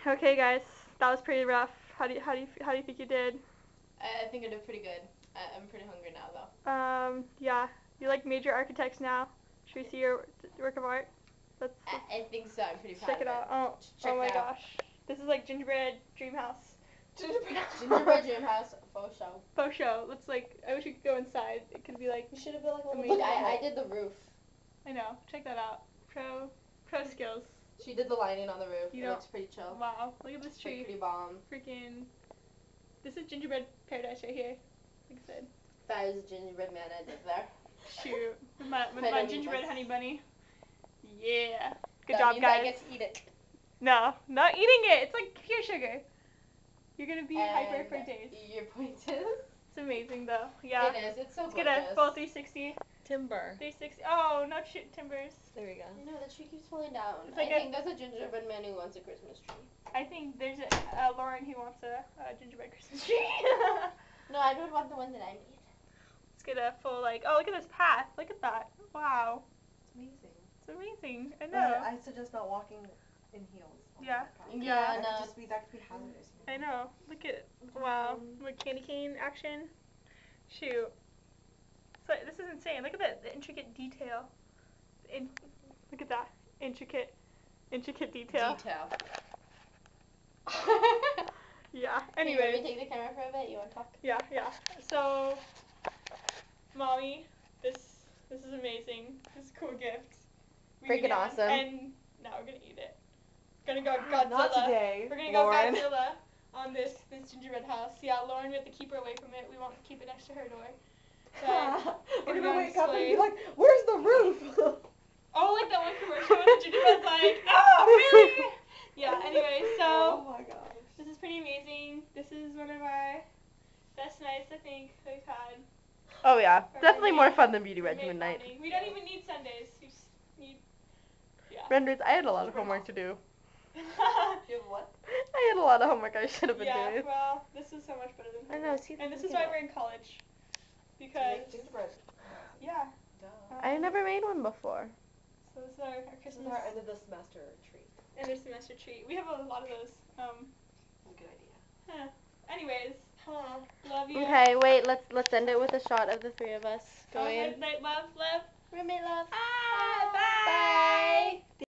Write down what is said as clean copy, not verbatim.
Okay, guys, that was pretty rough. How do you think you did? I think I did pretty good. I'm pretty hungry now, though. Yeah. You like major architects now? Should we see your work of art? Let's I think so. I'm pretty proud check it of out. Oh, Check oh my it out. gosh. This is like gingerbread dream house. Gingerbread dream house faux show. Faux show. Looks like I wish we could go inside. It could be like. You should have been like a little. Amazing. Look, I did the roof. I know. Check that out. Pro skills. She did the lining on the roof. You It know, looks pretty chill. Wow. Look at this tree. Pretty bomb. Freaking. This is gingerbread paradise right here. Like I said. If I was a gingerbread man, I did there. Shoot. With my gingerbread honey bunny. Yeah. Good That job, means guys. I get to eat it. No, not eating it. It's like pure sugar. You're gonna be hyper for days. Your point is? It's amazing though. Yeah. It is. It's so Let's gorgeous. get a full 360. Timber. 360. Oh, no timbers. There we go. I know, the tree keeps falling down. It's like I think that's a gingerbread man who wants a Christmas tree. I think there's a Lauren who wants a gingerbread Christmas tree. No, I don't want the one that I made. Let's get a full oh, look at this path. Look at that. Wow. It's amazing. It's amazing. I know. I suggest not walking in heels. Yeah. Yeah, That no. could that could be hazardous. I know. Look at wow. Like candy cane action. Shoot. So this is insane. Look at the intricate detail. Look at that intricate detail. Yeah. Anyway, Anyway. take the camera for a bit. You want to talk? Yeah. So, mommy, this is amazing. This is a cool gift. Freaking awesome. And now we're gonna eat it. Gonna go Godzilla. Not today. We're gonna Lauren. go Godzilla on this gingerbread house. Yeah, Lauren, we have to keep her away from it. We won't keep it next to her door. But We're gonna gonna go wake up and be display. like, "Where's the roof?" oh, like that one commercial where the gingerbread's like, oh, really? Yeah. Anyway, Oh so my gosh. this is pretty amazing. This is one of our best nights I think we've had. Oh yeah, Or definitely May- more fun than beauty May regimen night. planning. We don't even need Sundays. We just need. Yeah. Renders, I had a lot of homework to do. You have what? I had a lot of homework I should have been yeah. doing. Well, this is so much better than. I know. See, And this is look why at we're in college. Because. Gingerbread. Yeah. Duh. I never made one before. So this is our This Christmas is our end of the semester treat. end of semester treat. We have a lot of those. Good idea. Huh. Anyways, love you. Okay, wait. Let's end it with a shot of the three of us Oh, going. good night, love. Roommate love. Ah, bye. Bye.